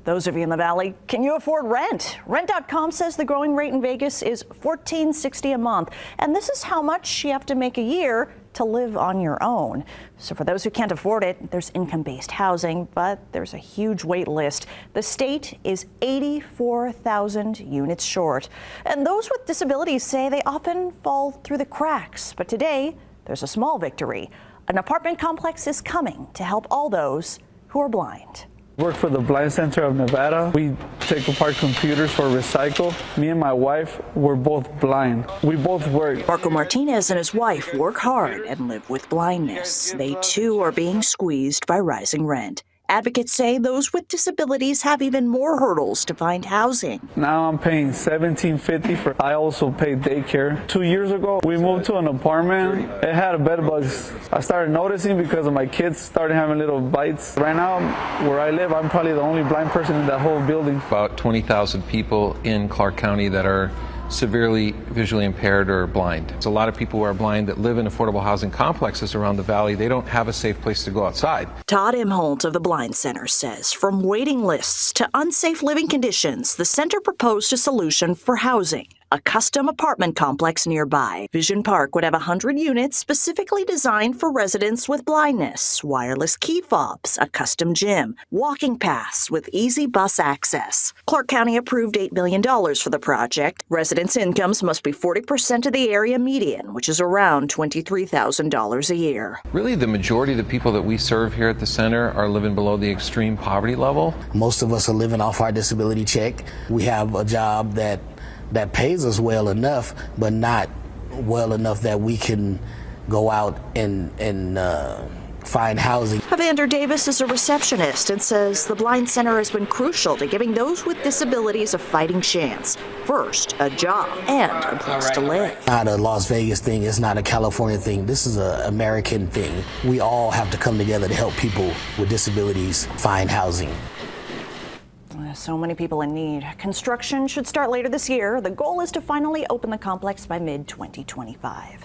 Those of you in the Valley, can you afford rent? Rent.com says the going rate in Vegas is $14.60 a month, and this is how much you have to make a year to live on your own. So for those who can't afford it, there's income-based housing, but there's a huge wait list. The state is 84,000 units short, and those with disabilities say they often fall through the cracks. But today, there's a small victory. An apartment complex is coming to help all those who are blind. Work for the Blind Center of Nevada. We take apart computers for recycle. Me and my wife, we're both blind. We both work. Marco Martinez and his wife work hard and live with blindness. They too are being squeezed by rising rent. Advocates say those with disabilities have even more hurdles to find housing. Now I'm paying $17.50 for. I also pay daycare. 2 years ago, we moved to an apartment. It had bed bugs. I started noticing because of my kids started having little bites. Right now, where I live, I'm probably the only blind person in that whole building. About 20,000 people in Clark County that are severely visually impaired or blind. There's a lot of people who are blind that live in affordable housing complexes around the valley. They don't have a safe place to go outside. Todd Imholt of the Blind Center says from waiting lists to unsafe living conditions, the center proposed a solution for housing. A custom apartment complex nearby. Vision Park would have 100 units specifically designed for residents with blindness, wireless key fobs, a custom gym, walking paths with easy bus access. Clark County approved $8 million for the project. Residents' incomes must be 40% of the area median, which is around $23,000 a year. Really, the majority of the people that we serve here at the center are living below the extreme poverty level. Most of us are living off our disability check. We have a job that pays us well enough, but not well enough that we can go out and find housing. Evander Davis is a receptionist and says the Blind Center has been crucial to giving those with disabilities a fighting chance. First, a job and a place to live. Not a Las Vegas thing, it's not a California thing, this is an American thing. We all have to come together to help people with disabilities find housing. So many people in need. Construction should start later this year. The goal is to finally open the complex by mid-2025.